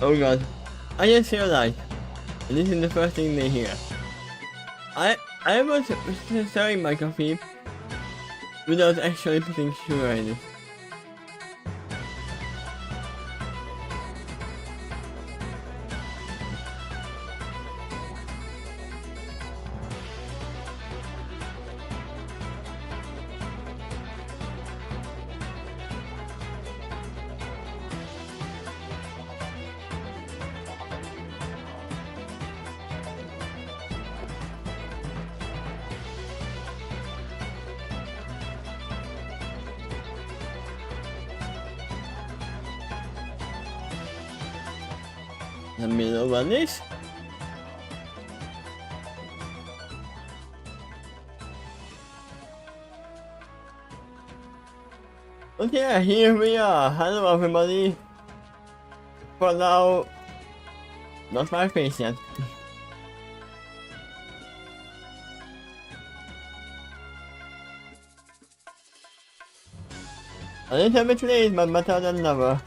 Oh god. I just realized, and this is the first thing they hear. I was stirring my coffee without actually putting sugar in it. Let me know about this. Okay, here we are. Hello everybody. For now, not my face yet. A little bit late, but better than never.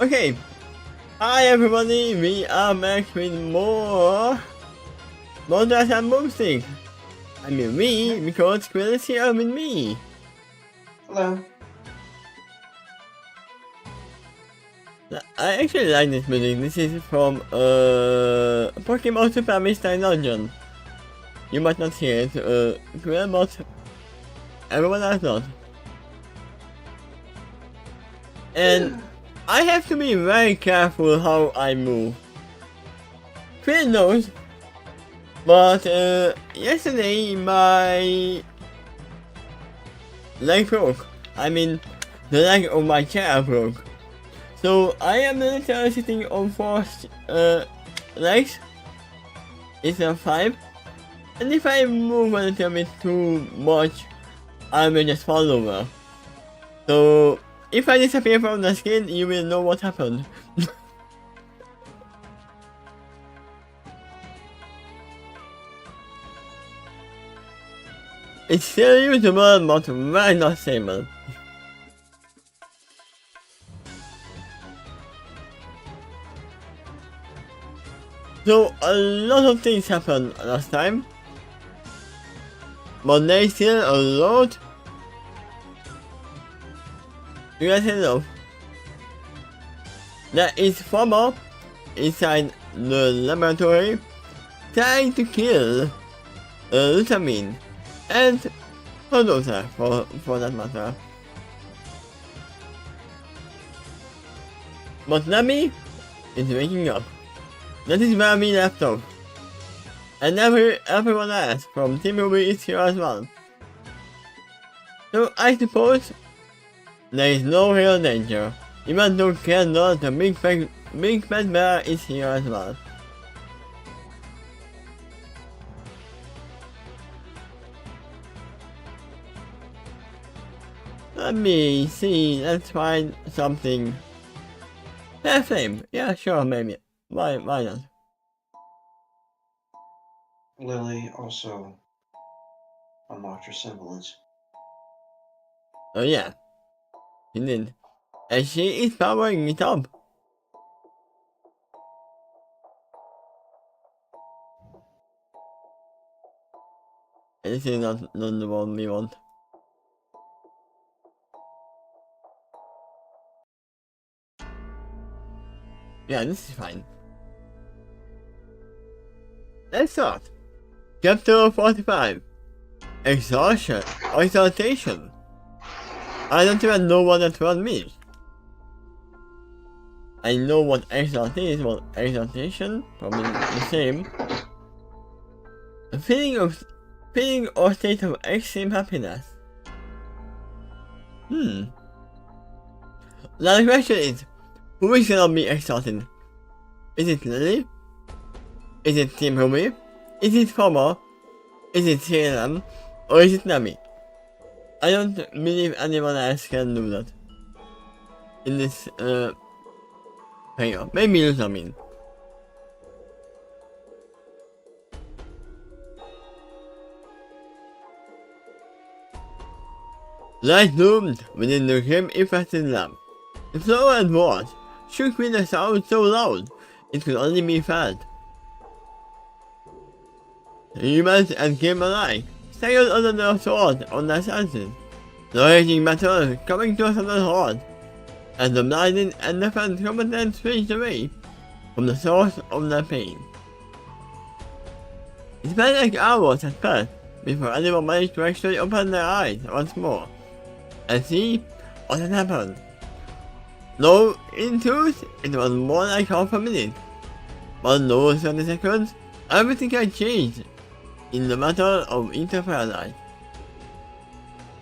Okay, hi everybody, we are back with more Boldores and Boomsticks. I mean we, because Quill is here with me. Hello. I actually like this music. This is from Pokemon Super Mystery Dungeon. You might not hear it, Quill, but everyone else not. And I have to be very careful how I move. Quill knows, but yesterday my leg broke. I mean, the leg of my chair broke. So I am literally sitting on 4 legs instead of 5. And if I move a little bit too much, I will just fall over. So if I disappear from the screen, you will know what happened. It's still usable, but very not stable. So a lot of things happened last time, but there's still a lot you guys know. There is Farmer inside the laboratory trying to kill Lutamine and Bulldozer for that matter. But Nami is waking up. That is where we left off. And everyone else from Team RWBY is here as well. So I suppose there is no real danger, even though Kendall, the big fat bear, is here as well. Let me see, let's find something. Flame, yeah sure, maybe. Why not? Lily also unlocked her semblance. Oh yeah, she did. And she is powering it up. And this is not the one we want. Yeah, this is fine. Let's start. Chapter 45. Exhaustion. Exaltation. I don't even know what that word means. I know what exaltation is, but exaltation, probably the same. A feeling or state of extreme happiness. Now the question is, who is gonna be exalted? Is it Lily? Is it Team RWBY? Is it Farmer? Is it Salem or is it Nami? I don't believe anyone else can do that. In this player. Maybe it's Nami. Light loomed within the grim-infested lamp. The floor and walls shook with a sound so loud it could only be felt. The humans and game alike staggered under the assault on their senses, the raging battle coming to us from the heart, as the blinding and deafened competence switched away from the source of their pain. It felt like hours had passed before anyone managed to actually open their eyes once more and see what had happened. Though, in truth, it was more like half a minute. But in those 30 seconds, everything had changed in the matter of Interparadise.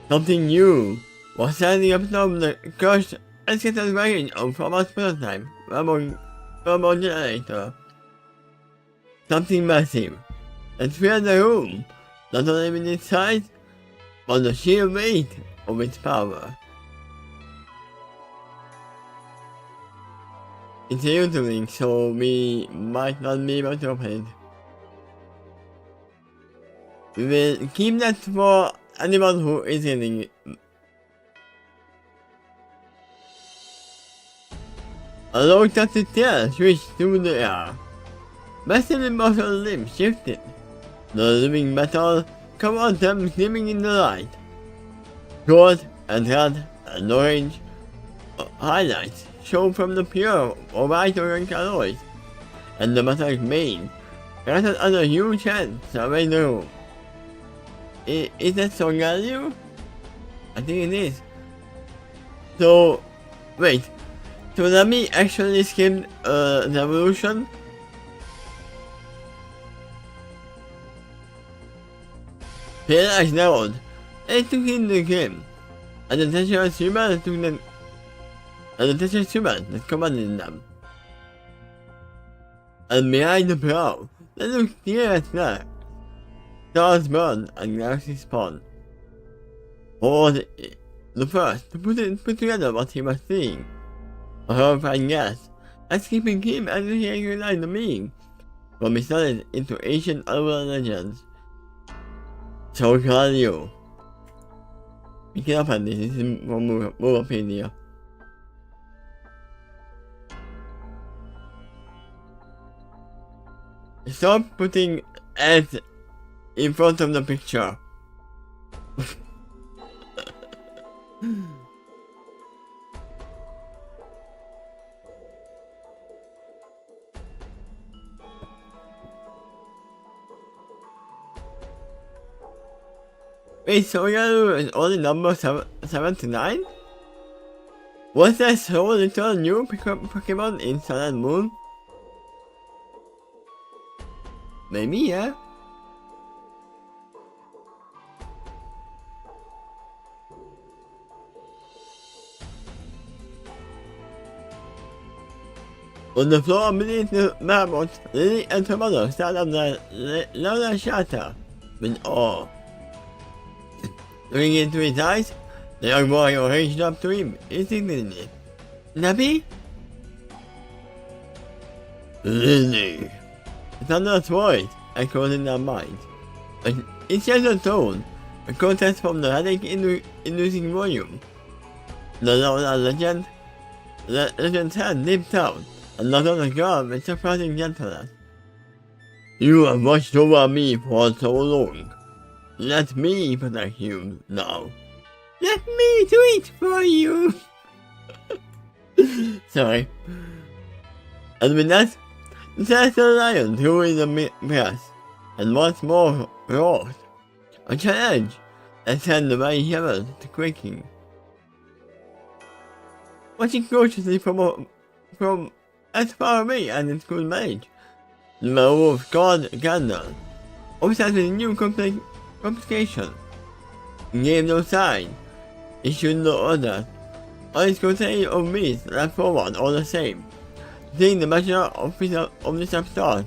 Something new was standing up from the crushed and scattered wreckage of Thomas' prototype robot generator. Something massive that filled the room, not only with its size, but the sheer weight of its power. It's a YouTube link, so we might not be able to open it. We will keep that for anyone who is getting it. A low-touched tail switched through the air. Massive immortal limbs shifted. The living metal covered them gleaming in the light. Gold and red and orange highlights shown from the pure or white orange alloys, and the metallic mane scattered under huge heads surrounding the room. Is that Songalio? I think it is. So, wait. So Nami actually skipped the evolution? His eyes narrowed, and took in the game, and the tension human took them, and the tension human that commanded them. And behind the brow, they looked clear as black. Stars burn and galaxies spawn. Or the first to put together what he was seeing. A horrifying gas, escaping him as he recognized the being from his knowledge into ancient urban legends. So Galio. We can open this is from Wikipedia. Stop putting ads in front of the picture. Wait, so is only number 79? Was there so little new Pokemon in Sun and Moon? Maybe, yeah. On the floor beneath the marble, Lily and her mother sat on the leather shutter with awe. Looking into his eyes, the young boy reached up to him instinctively. Nappy? Lily. The thunderous voice echoed in their minds. Its gentle tone, a contrast from the headache-inducing volume. The loud legend's hand dipped out and knocked on the ground with surprising gentleness. You have watched over me for so long. Let me protect you now. Let me do it for you. Sorry. And with that, the celestial lion threw in the grass, and once more roared. A challenge that sent the very heavens to quaking. Watching cautiously from as far away as it could manage, the werewolf god Gandalf obsessed with a new complication. He gave no sign, issued no orders. All his crusade of beasts left forward all the same, seeing the measure of this absurd.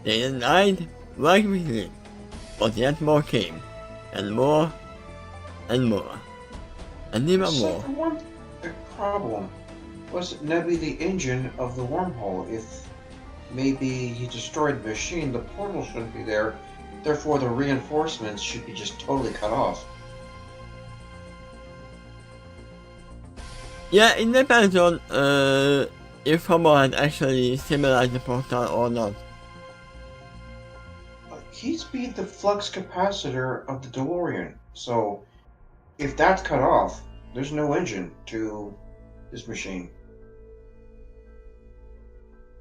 Day and night, right quickly. but yet more came, and more, and more, and even Except more. for one problem. Was maybe the engine of the wormhole? If maybe he destroyed the machine, the portal shouldn't be there. Therefore, the reinforcements should be just totally cut off. Yeah, it depends on if Homo had actually stimulated the portal or not. He's beat the flux capacitor of the DeLorean, so if that's cut off, there's no engine to this machine.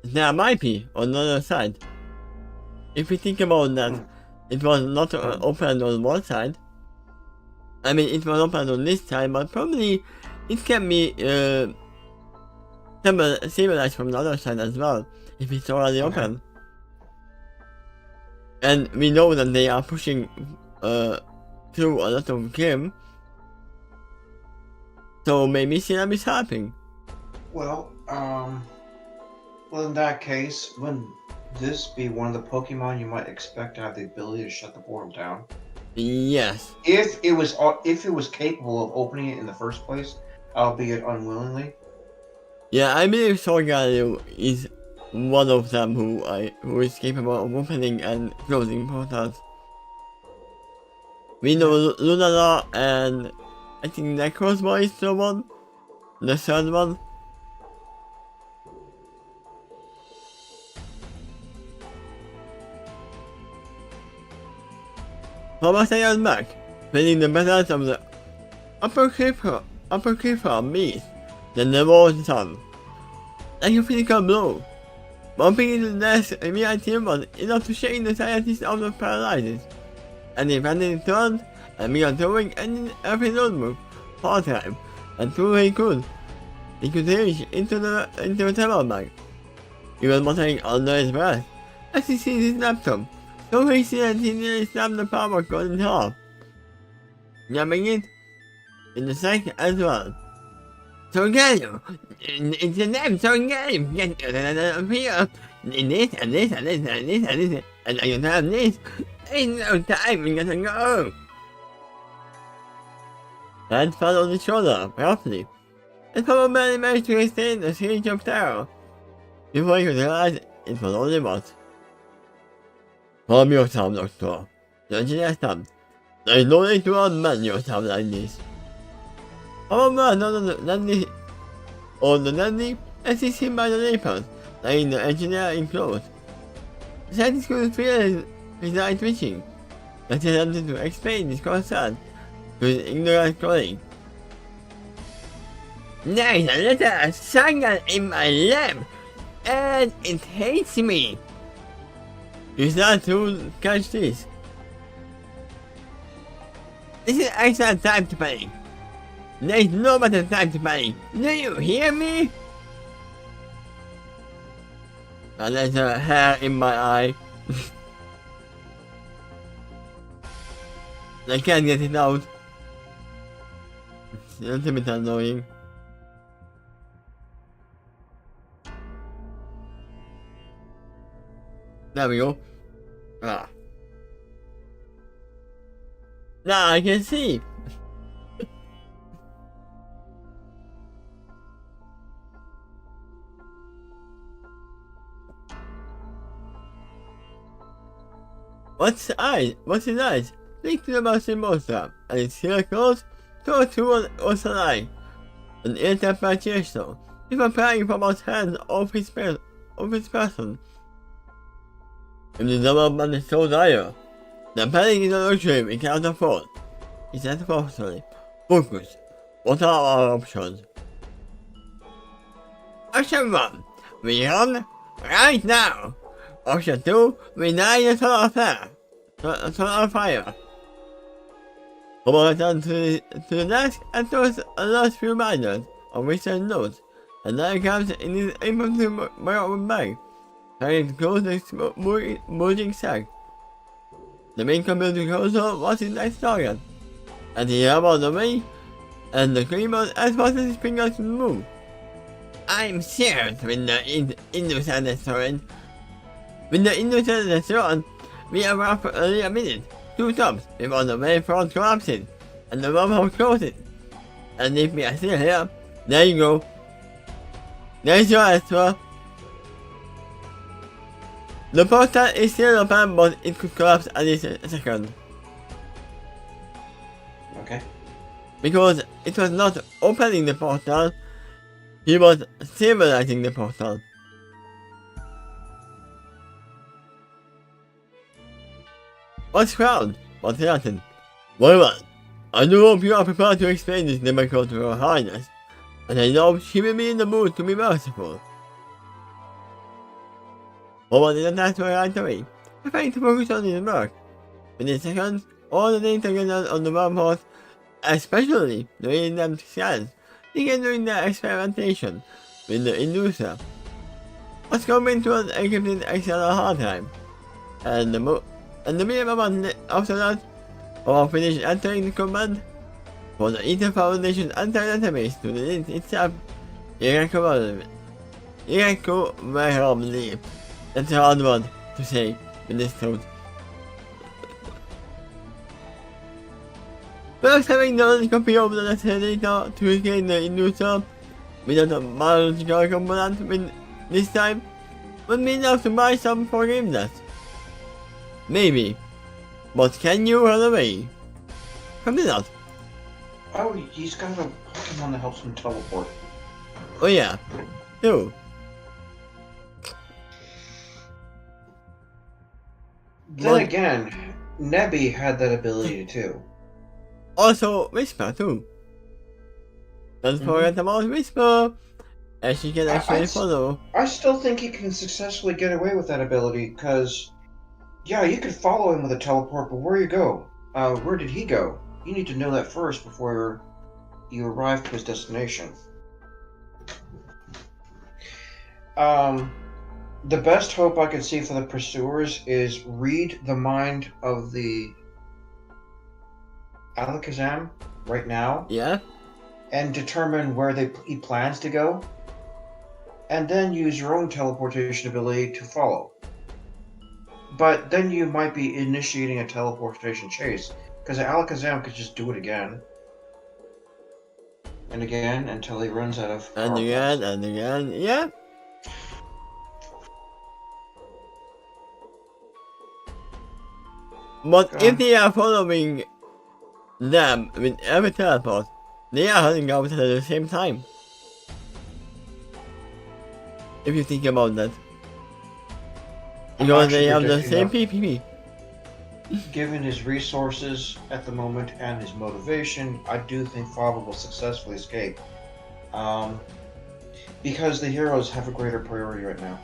There might be on the other side. If we think about that, it was not open on one side. I mean, it was open on this side, but probably it can be stabilized from the other side as well, if it's already open. And we know that they are pushing through a lot of game, so maybe Sinam is helping. Well, in that case, wouldn't this be one of the Pokemon you might expect to have the ability to shut the portal down? Yes. If it was capable of opening it in the first place, albeit unwillingly. Yeah, I believe Sorgaru is one of them who is capable of opening and closing portals. We know Lunala and I think Necrozma is the one, the third one. Thomas is back, feeling the presence of the upper cliff beast, the Nemo's son. Like a physical blow, bumping into death immediately was enough to shake the scientists out of paralysis, and he abandoned his turn and began throwing every notebook, part-time, and through he could reach into the table bag. He was muttering under his breath as he seized his laptop, so hasty that he nearly snapped the power cord in half, jamming it in the side as well. Sorgaru, it's the name Sorgaru, get here, in this, and this, and this, and this, and this, and I don't have this, ain't no time, we gotta go. Hand fell on his shoulder, roughly, and Papa barely managed to restrain the screech of terror, before he could realize it was only what. Calm yourself, Doctor. The engineer stopped. There is no need to unman yourself like this. However, the nanny assisted him by the lapels, letting the engineer enclosed. The scientist could feel his eye twitching, as he attempted to explain his concern to his ignorant colleague. There is a little signal in my lab, and it hates me. You start to catch this. This is excellent time to panic. There is no better time to panic. Do you hear me? And there's a hair in my eye. I can't get it out. It's a little bit annoying. There we go. Ah. Now I can see. What's his eyes? Thinking about Simosa, and his hair close to was an eye. An ear-tap so. He was prying from his hands off his person. If the development is so dire, the panic is a luxury we cannot afford. He said forcefully. Focus. What are our options? Option 1. We run right now. Option 2. We die in a solar fire. Homo returned to the desk and throws a last few reminders of recent notes and diagrams in his impromptu bag, trying to close the bulging sack. The main computer console was his next target, and he elbowed away, and the keyboard as fast as his fingers could move. I'm serious with the innocent restaurant. With the innocent restaurant, we are roughly a minute 2 stops before the main front collapses and the wormhole closes. And if we are still here, there you go. There's your answer. The portal is still open, but it could collapse any second. Okay. Because it was not opening the portal, he was stabilizing the portal. What's crowned? What's Latin? Very well. I do hope you are prepared to explain this miracle to Her Highness, and I know she will be in the mood to be merciful. Forward didn't ask her right away, preferring to focus on his work. Within seconds, all the data gathered on the wormholes, especially the in-depth scans, began doing their experimentation with the inducer. Was coming to an encrypted external hard drive, and the mere moment after that, or finished entering the command for the Ether Foundation anti-database to the link itself, irrecoverably. That's a hard word to say with this thought. First, having done a copy of the necessary data to recreate the inducer without a biological component with this time would be enough to buy some forgiveness. Maybe. But can you run away? Probably not. Oh, he's got a Pokemon that helps him teleport. Oh yeah. True. Then again, Nebby had that ability too. Also, Whisper too. Don't forget about Whisper, as she can actually follow. I still think he can successfully get away with that ability, because, yeah, you could follow him with a teleport, but where you go? Where did he go? You need to know that first before you arrive to his destination. The best hope I could see for the pursuers is read the mind of the Alakazam right now. Yeah? And determine where he plans to go. And then use your own teleportation ability to follow. But then you might be initiating a teleportation chase, because Alakazam could just do it again. And again until he runs out of And again, and again, yeah? But if they are following them with every teleport, they are running out at the same time. If you think about that. Because they have the same PPP. Given his resources at the moment and his motivation, I do think Faba will successfully escape. Because the heroes have a greater priority right now.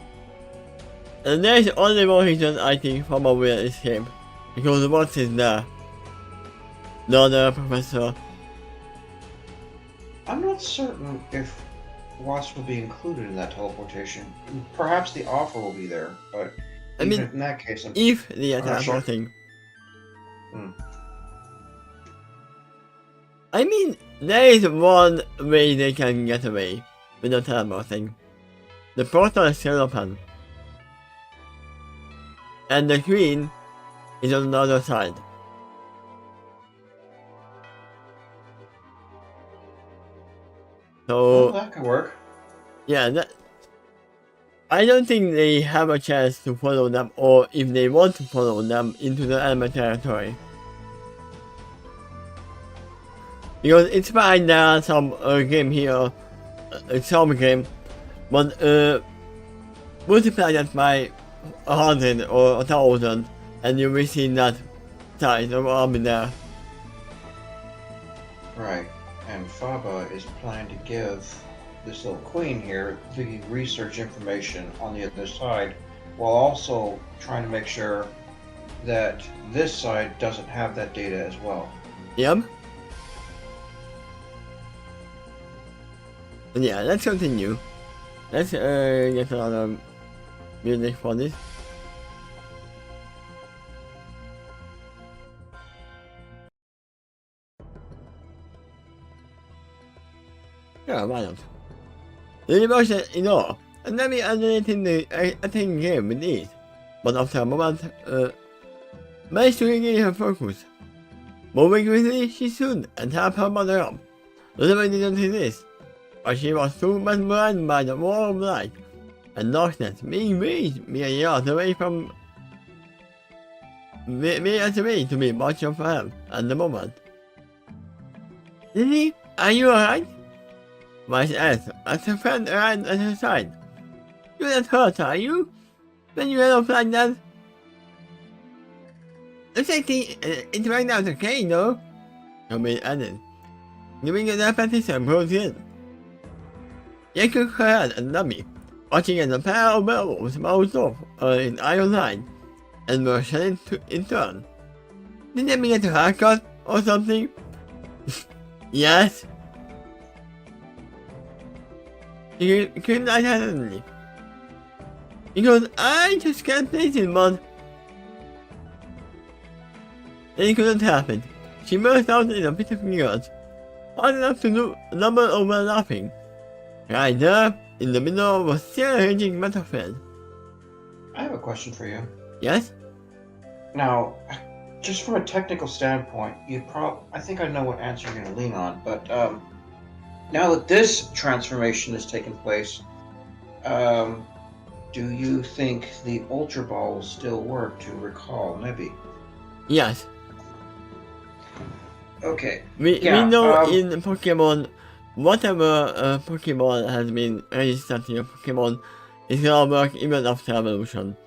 And there's only one reason I think Faba will escape. Because Watts is there. The other professor. I'm not certain if Watts will be included in that teleportation. Perhaps the offer will be there, but I mean, in that case, if they are teleporting. Sure. I mean, there is one way they can get away without teleporting. The portal is still open. And the queen is on the other side. So, that could work. Yeah, I don't think they have a chance to follow them, or if they want to follow them into the enemy territory. Because it's fine, there are some game here, some game, but multiply that by 100 or 1000 and you will see that size of army there. Right, and Faba is planning to give this little queen here the research information on the other side, while also trying to make sure that this side doesn't have that data as well. Yep. And yeah, let's continue. Let's get another music for this. Yeah, why not? The universe is all, and let me undertake the attacking game with ease. But after a moment, managed to regain her focus. Moving quickly, she stood and tapped her mother up. Elizabeth didn't see this, but she was too much blinded by the wall of light and darkness being raised mere yards away from meters away to be watchful for her at the moment. Lily, are you alright? Vice asked as her friend arrived at her side. You're not hurt, are you? When you head off like that? Looks like it right now okay, no? Tommy added, giving an apathy and broke in. They shook her head and dummy, watching as a pair of werewolves bounced off in iron line and were shut in turn. Did they get a haircut or something? Yes. He came out suddenly. Because I just can't place it, man. Then it couldn't happen. She burst out in a bit of tears, hard enough to double over laughing. Right there, in the middle of a still raging battlefield. I have a question for you. Yes? Now, just from a technical standpoint, I think I know what answer you're going to lean on, but now that this transformation has taken place, do you think the Ultra Ball will still work to recall Nebby? Yes. Okay. We know in Pokemon, whatever Pokemon has been registered to your Pokemon is gonna work even after evolution.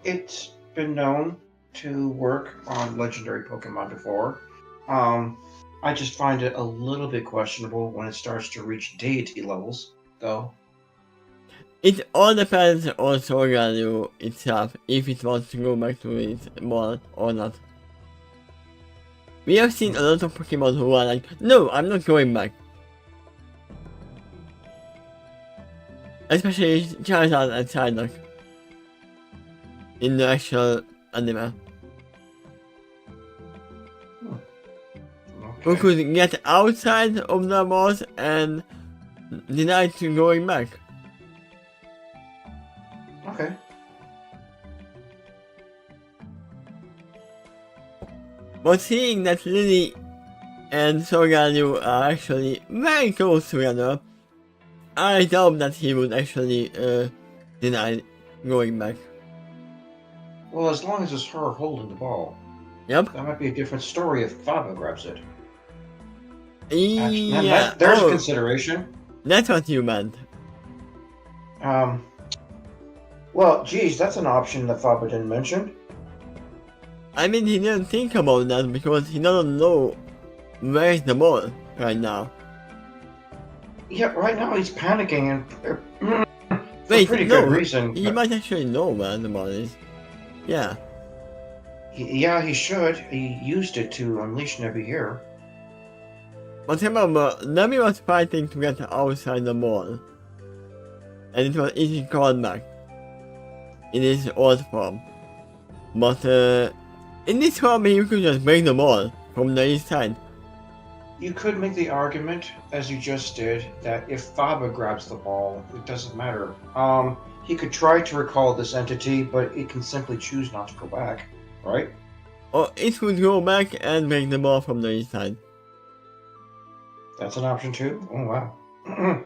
It's been known to work on legendary Pokemon before. I just find it a little bit questionable when it starts to reach deity levels, though. It all depends on Solgaleo itself, if it wants to go back to its ball or not. We have seen a lot of Pokemon who are like, no, I'm not going back. Especially Charizard and Psyduck in the actual anime. Who could get outside of the balls and deny to going back. Okay. But seeing that Lily and Solgaleo are actually very close together, I doubt that he would actually deny going back. Well, as long as it's her holding the ball. Yep. That might be a different story if Faba grabs it. Yeah. There's a consideration. That's what you meant. Well, geez, that's an option that Faba didn't mention. I mean, he didn't think about that because he doesn't know where's the ball right now. Yeah, right now he's panicking and for Wait, pretty no, good reason. He might actually know where the ball is. Yeah. Yeah, he should. He used it to unleash Nebby here. But remember, Nebby was fighting to get outside the ball. And it was easy to call back. In his old form. But in this form he could just break the ball from the east side. You could make the argument, as you just did, that if Faba grabs the ball, it doesn't matter. He could try to recall this entity, but it can simply choose not to go back, right? Or it would go back and break the ball from the east side. That's an option too? Oh, wow.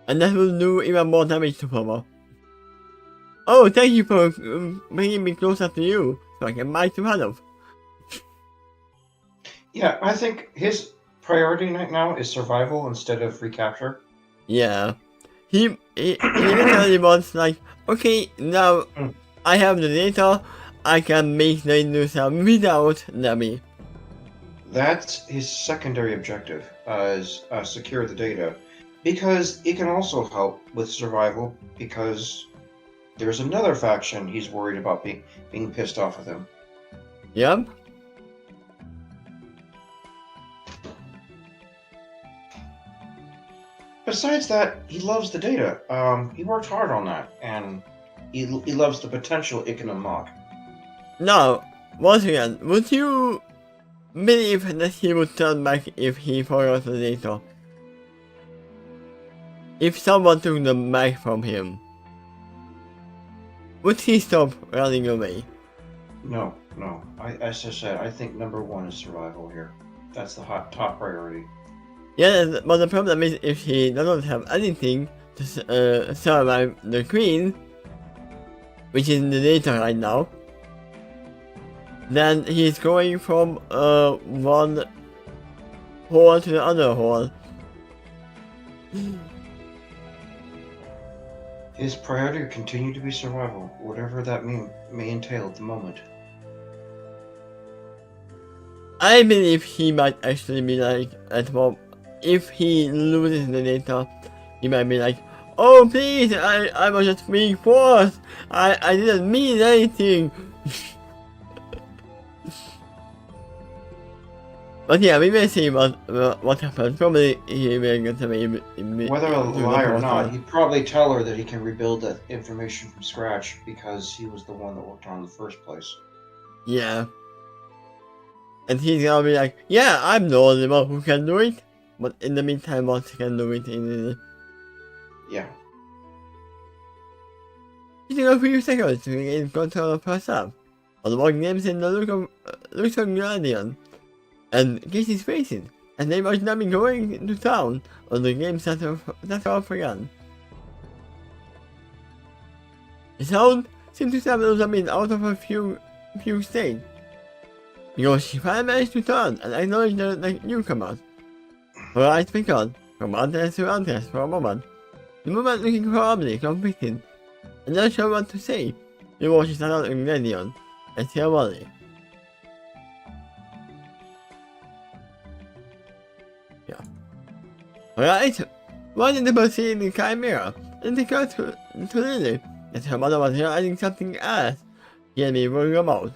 And that will do even more damage to Faba. Oh, thank you for bringing me closer to you, so I can bite you out of. Yeah, I think his priority right now is survival instead of recapture. Yeah. He literally wants like, okay, now I have the data, I can make the illusion without Nebby. That's his secondary objective, is secure the data. Because it can also help with survival, because there's another faction he's worried about being pissed off with him. Yep. Besides that, he loves the data. He worked hard on that, and he loves the potential it can unlock. Now, once again, would you believe that he would turn back if he forgot the data? If someone took them back from him, would he stop running away? No. No, as I said, I think number one is survival here. That's the top priority. Yeah, but the problem is if he doesn't have anything to survive the queen, which is in the data right now, then he's going from one hole to the other hole. His priority will continue to be survival, whatever that may entail at the moment. I believe he might actually be like, if he loses the data, he might be like, oh please, I was just being forced, I didn't mean anything. But yeah, we will see what happens. Probably he will get away. Whether a lie or not, he'd probably tell her that he can rebuild that information from scratch because he was the one that worked on it in the first place. Yeah. And he's gonna be like, yeah, I'm the only one who can do it. But in the meantime, what can do it in Yeah. It took a few seconds to gain control of herself. Unlock names in the looks of Guardian. And Casey's facing, and they must not be going to town on the game set off again. The sound seemed to settle a bit out of a few states, because she finally managed to turn and acknowledge the newcomers. Her eyes flickered from Andres to Andres for a moment, the moment looking horribly conflicted, and not sure what to say, before she started in Guardian and still worried. Alright, why did the proceed in the Chimera and take her to Lily that her mother was realizing something else she had been worrying about?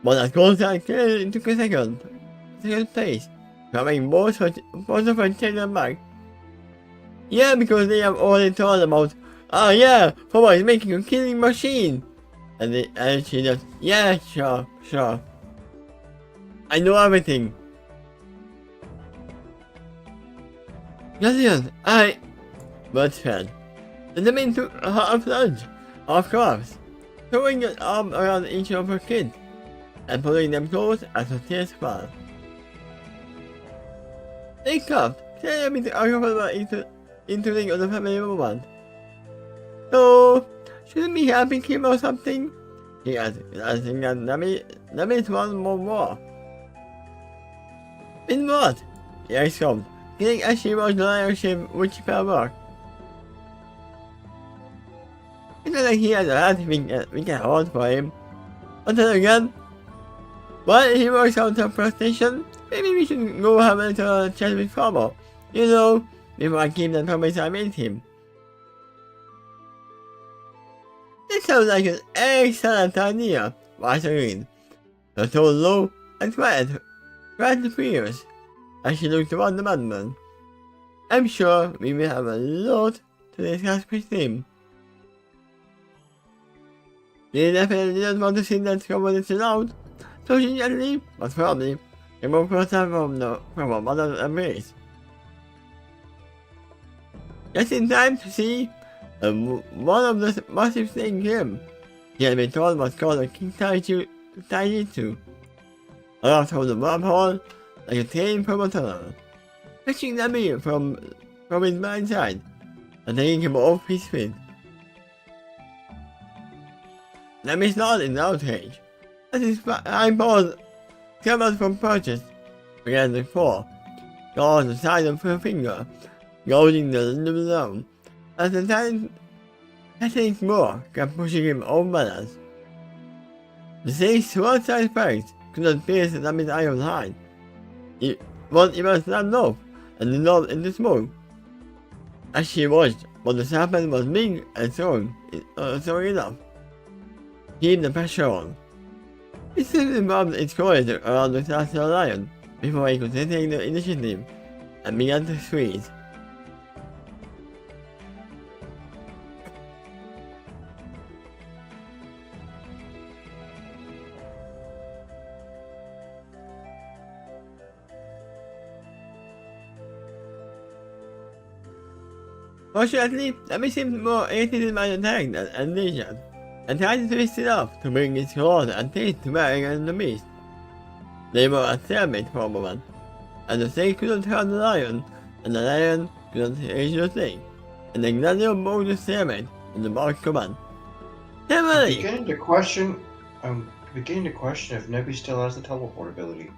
But that goes and clearly took a second place, coming both of her children back. Yeah, because they have already told about, oh yeah, Papa is making a killing machine. And she just, yeah, sure. I know everything. Guardian, Bird fell. And the man took her plunge, of course, throwing an arm around each of her kids, and pulling them close as her tears fell. They coughed, clearly the uncomfortable intruding on the family moment. So, shouldn't we help him or something? He asked, realizing that Nami one more. In what? He exclaimed, getting as she was the lionship which fell back. It's not like he has a lot we can hold for him. But then again, while he works out the frustration, maybe we should go have a little chat with Fobo. You know, before I keep the promise I made him. That sounds like an excellent idea, was agreed. Her tone low and quiet furious as she looked toward the madman. I'm sure we will have a lot to discuss with him. She definitely didn't want to see that conversation out, so she gently, but firmly, removed herself from her mother's embrace. Just in time to see one of the massive snake him. He had been told was called a King Taijitsu. Out of the wormhole, like a train from a tunnel, catching Nami from his blind side, and taking him off his feet. Nami snorted in outrage, as his eyeballs came out from purchase, began to fall, on the side of her finger, gouging the little down, as the tiny more kept pushing him off balance. The snake's sword-sized spikes could not pierce Nami's iron hide. It was snapped off and dissolved into smoke. As she watched, but the serpent was big and strong enough. Keep the pressure on. It simply bobbed its coils around the celestial lion before he could take the initiative and began to squeeze. Fortunately, Nami seemed more irritated by the attack than envisioned. and tried to twist it off to bring its claws and teeth to bear on the beast. They were a stalemate for a moment, and the snake couldn't hurt the lion, and the lion couldn't reach the snake, and the gladiator broke the stalemate in the bark command. Heavily! I'm beginning to question if Nebby still has the teleport ability.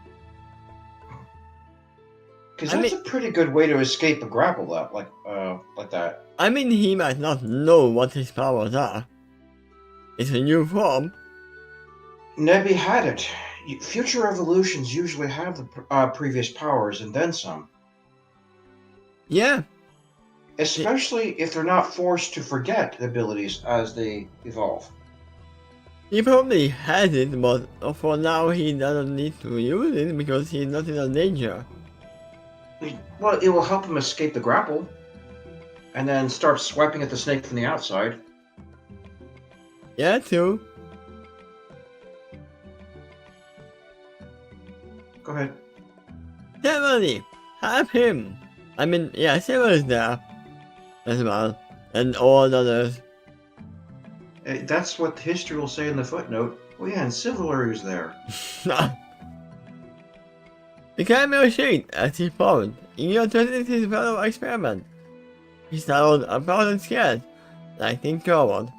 Because that's a pretty good way to escape a grapple like that. I mean, he might not know what his powers are. It's a new form. Nebby had it. Future evolutions usually have the previous powers and then some. Yeah. Especially if they're not forced to forget abilities as they evolve. He probably has it, but for now he doesn't need to use it because he's not in a danger. Well, it will help him escape the grapple, and then start swiping at the snake from the outside. Yeah, too. Go ahead. Definitely, have him. I mean, yeah, Silver is there as well, and all others. That's what history will say in the footnote. Oh yeah, and Silvery was there. The camera shaked as he followed. He attended his fellow experiment. He startled about and scared, lightning forward.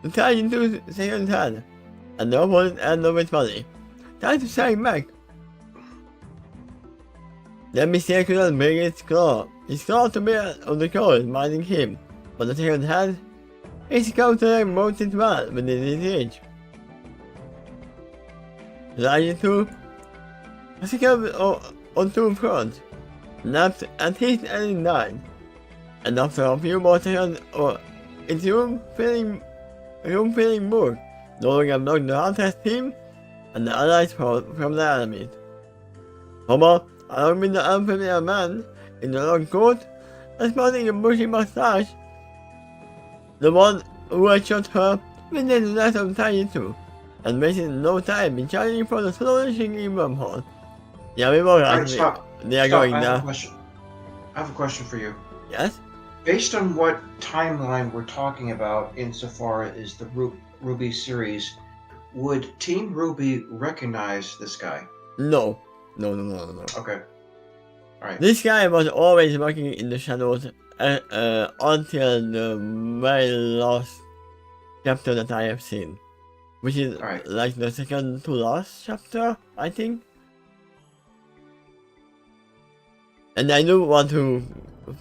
The tide into the second hand, and the opposite end of its body. Time to sag back. The mistake couldn't bring its claw. His claw to bear on the cold, minding him, but the second hand, his counter mounted well within his reach. Riding through, a second on two fronts, napped and hit and died. And after a few more seconds, its room-filling book no longer blocked the Hunter's team and the allies from the enemies. Homer, along with the unfamiliar man in the long coat and sporting a bushy mustache, the one who had shot her within the last of Tiny too, and wasted no time in charging for the slowly shrinking wormhole. Yeah, we will actually. Stop. They are going now. I have a question for you. Yes? Based on what timeline we're talking about insofar as the RWBY series, would Team RWBY recognize this guy? No. No. Okay. Alright. This guy was always working in the shadows until the very last chapter that I have seen. Which is like the second to last chapter, I think. And I do want to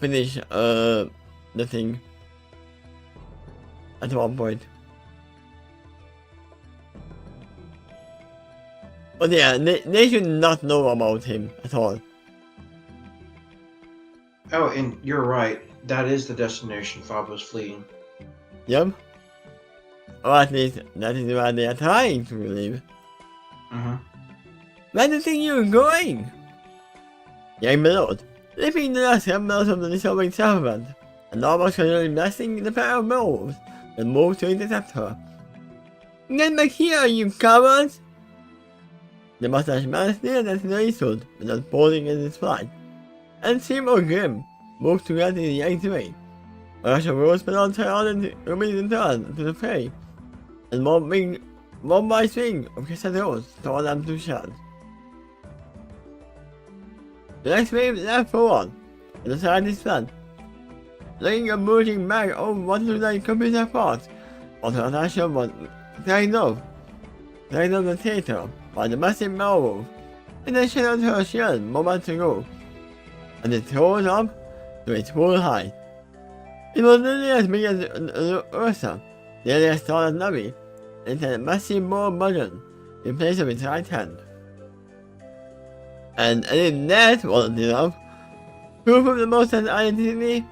finish the thing at one point. But yeah, they should not know about him at all. Oh, and you're right. That is the destination Fob was fleeing. Yep. Or at least that is where they are trying to leave. Where do you think you're going? Young Lord, leaping the last embers of the disobeying servant, and almost casually blasting the pair of wolves that moved to intercept her. Get back here, you cowards! The mustache man stared at the eastward without pausing in his flight, and Seymour Grimm moved to get in the yank's way. A rush of rose petals surrounded Ruby's turn to the fray, and one by swing of crystal rose tore them to shards. The next wave left forward, and the scientist fled, lugging a bulging bag of what looked like computer parts, until Natasha was dragged off the theater by the massive werewolf, and then shattered her shield moments ago, and it rose up to its full height. It was nearly as big as Ursa, nearly as tall as Navi, and it had a massive ball button in place of its right hand. And if that wasn't enough, proof of the monster's identity,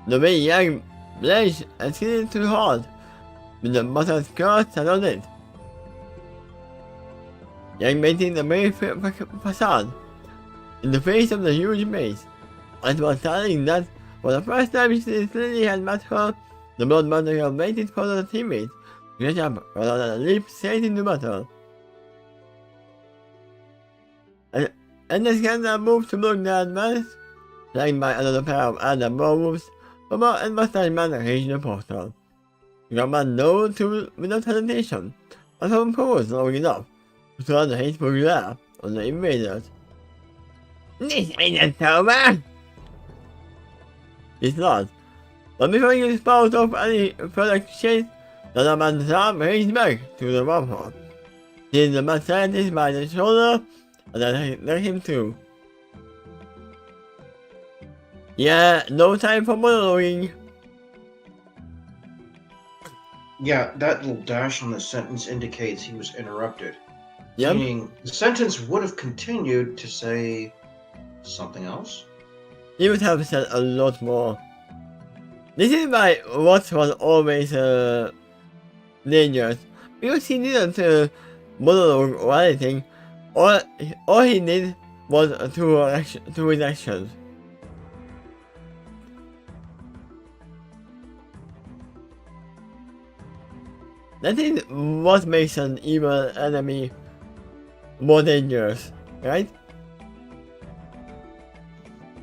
the way Yang blazed and skidded to halt, with the monster's curse on it. Yang maintained a brave facade in the face of the huge maze, and it was telling that for the first time since Lily had met her, the blood mother had waited for the teammates to catch up rather than leap straight into battle. And the scanner moved to look the advance, flanked by another pair of other werewolves, Bubba and Mustache Man reached the portal. Grandma no to without hesitation. I found pose long enough to throw the hateful glare on the invaders. This ain't so bad! It's not. But before you spout off any further shit, the other man's arm raised back to the wormhole. Seized the mad scientist by the shoulder and then let him through. Yeah, no time for monologuing. Yeah, that little dash on the sentence indicates he was interrupted. Yep. Meaning, the sentence would have continued to say something else. He would have said a lot more. This is why Watts was always dangerous, because he didn't monologue or anything. All he did was to his actions. That is what makes an evil enemy more dangerous, right?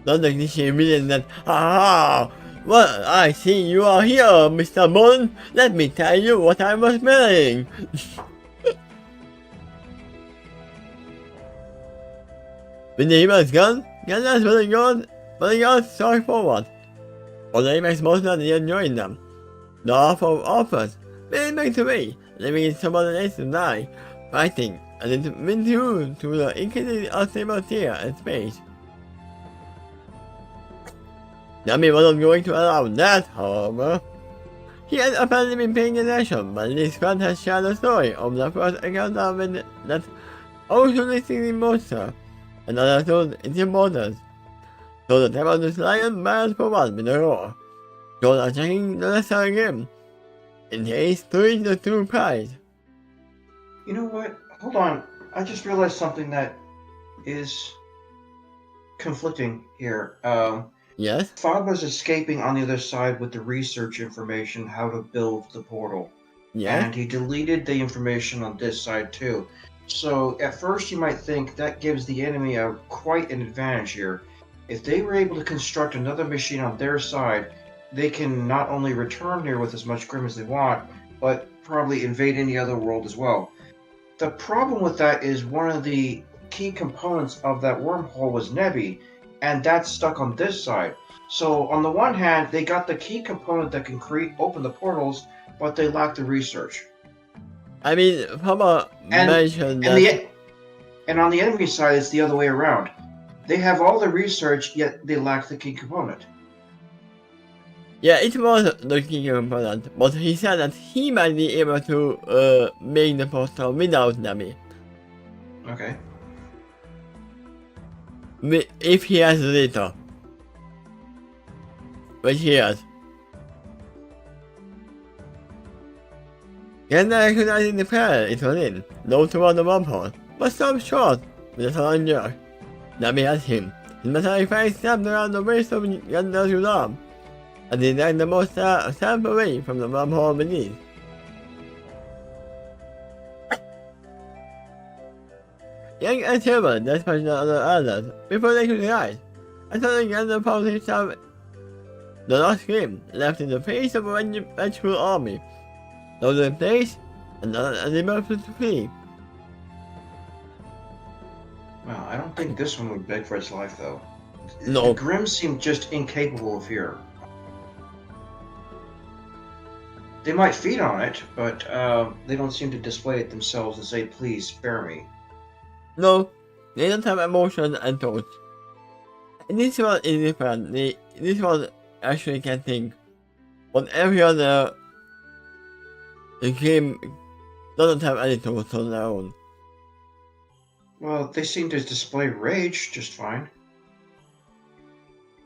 Not the cliche villain that, ha! Well, I see you are here, Mr. Bond. Let me tell you what I was smelling. With the evil's gun, Gandalf's bodyguards charged forward. Although makes most of the enjoying them. The offer of offers, they make the way, leaving in subordination to die, fighting, and then win through to the incredibly unstable tier and space. Nami wasn't going to allow that, however. He had apparently been paying attention, but this squad has shared the story of the first encounter with that ocean-listening monster, and understood its importance. So the Tempest Lion bears for one with a roar. Those are checking the lesser again, in case to reach the true prize. You know what? Hold on. I just realized something that is conflicting here. Yes? Fogg was escaping on the other side with the research information how to build the portal. Yes? And he deleted the information on this side too. So at first you might think that gives the enemy quite an advantage here. If they were able to construct another machine on their side, they can not only return here with as much grim as they want, but probably invade any other world as well. The problem with that is one of the key components of that wormhole was Nebby, and that's stuck on this side. So on the one hand, they got the key component that can open the portals, but they lack the research. I mean, Papa mentioned that... And on the enemy side, it's the other way around. They have all the research, yet they lack the key component. Yeah, it was the key component, but he said that he might be able to make the portal without Nami. Okay. If he has data. Which he has. Gandalf recognizing the prayer it was in, low toward the wormhole, but stopped short with a sudden jerk. Nami has him. His metallic face snapped around the waist of Gandalf's arm, and he dragged the monster step away from the wormhole beneath. Young and Silver dispatched the other others before they could rise, and suddenly Gandalf found himself the last scream left in the face of a vengeful army, loaded in place and unable to flee. Well, I don't think this one would beg for its life, though. No. The Grimm seem just incapable of fear. They might feed on it, but they don't seem to display it themselves and say, please, spare me. No, they don't have emotion and thoughts. This one is different. This one actually can think. But every other game doesn't have any thoughts on their own. Well, they seem to display rage just fine.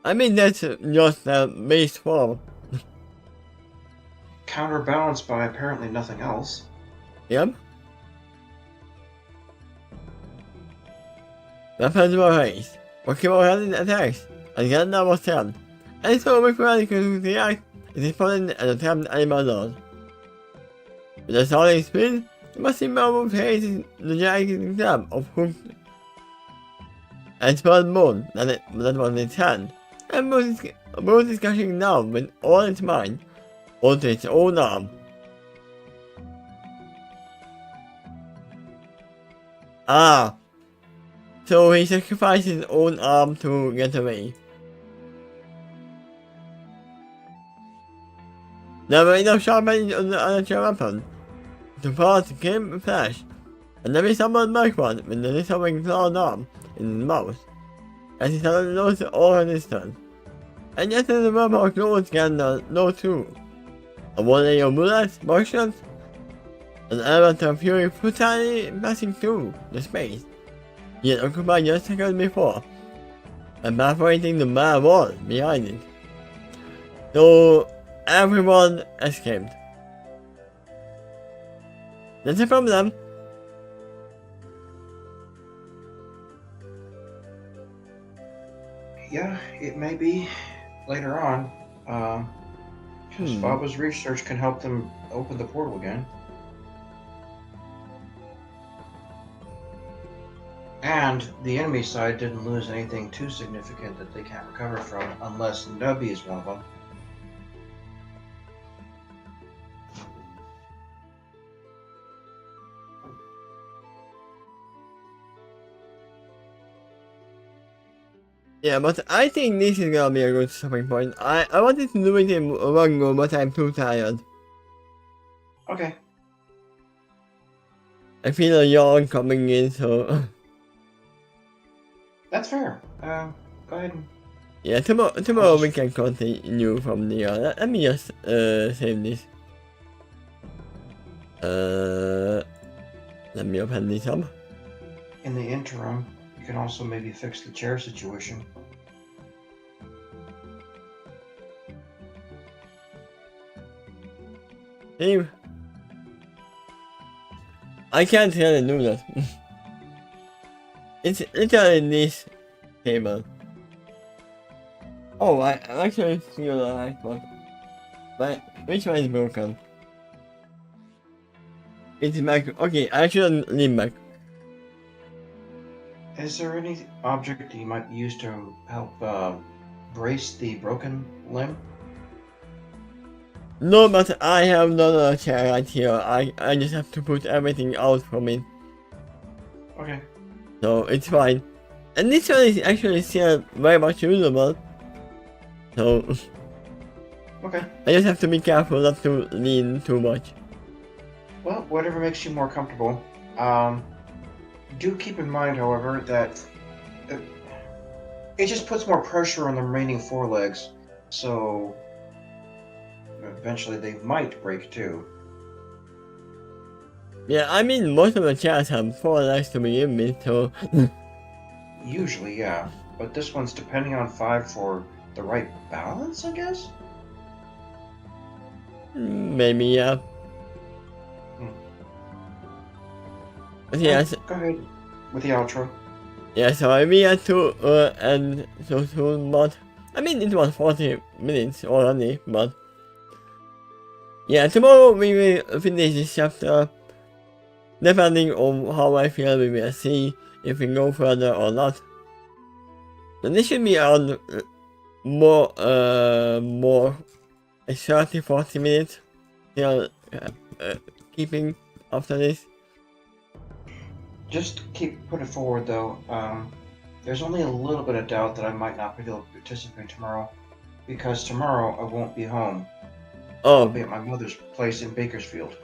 I mean, that's just the base form. Counterbalanced by apparently nothing else. Yep. Weapons were raised, Pokemon had attacks, and Gandalf was trapped. And so before he could react, it exploded and attacked animal lords. With a soaring speed, the massive marble faced the gigantic crab of hooked and spurred bone that was in its hand, and both is crashing down with all its might onto its own arm, Ah, so he sacrificed his own arm to get away. Never enough sharp edges on the other weapon. The part came flash, and every someone marked one with the little wing clawed arm in his mouth, as he suddenly lost all on his turn. And yet the wormhole closed again low too. A one of bullets, motions, an element of fury brutally passing through the space he had occupied just seconds before, and perforating the bare wall behind it. So everyone escaped. That's a problem. Yeah, it may be later on. Because Baba's research can help them open the portal again. And the enemy side didn't lose anything too significant that they can't recover from, unless Nubby is one of them. Yeah, but I think this is gonna be a good stopping point. I wanted to do it in one go, but I'm too tired. Okay. I feel a yawn coming in, so... That's fair. Go ahead and... Yeah, tomorrow we can continue from the... let me just save this. Let me open this up. In the interim, you can also maybe fix the chair situation. Save. I can't really do that. It's literally this table. Oh, I actually feel the right one. But which one is broken? It's back. Okay, I should leave back. Is there any object you might use to help brace the broken limb? No, but I have another chair right here. I just have to put everything out from it. Okay. So it's fine. And this one is actually still very much usable. So Okay. I just have to be careful not to lean too much. Well, whatever makes you more comfortable. Do keep in mind, however, that it just puts more pressure on the remaining four legs, so eventually they might break too. Yeah, I mean most of the chairs have 4 legs to begin with, so... Usually, yeah. But this one's depending on 5 for the right balance, I guess? Maybe, yeah. But yes. Go ahead with the outro. Yeah, so we had to end so soon, but... I mean, it was 40 minutes already, but... Yeah, tomorrow we will finish this chapter. Depending on how I feel, we will see if we go further or not. And this should be around more 30-40 minutes till keeping after this. Just keep putting it forward, though. There's only a little bit of doubt that I might not be able to participate tomorrow, because tomorrow I won't be home. Oh. I'll be at my mother's place in Bakersfield.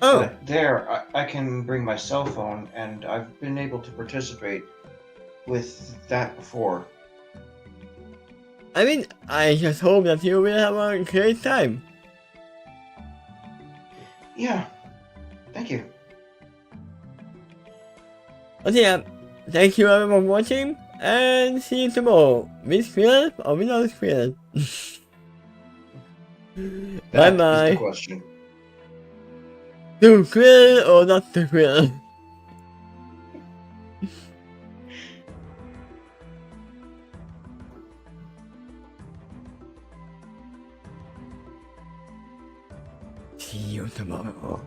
Oh. But there, I can bring my cell phone, and I've been able to participate with that before. I mean, I just hope that you will have a great time. Yeah. Thank you. But yeah, thank you everyone for watching, and see you tomorrow. With Phil or without Phil. Bye bye. That is the question. To Quill or not to Quill? See you tomorrow.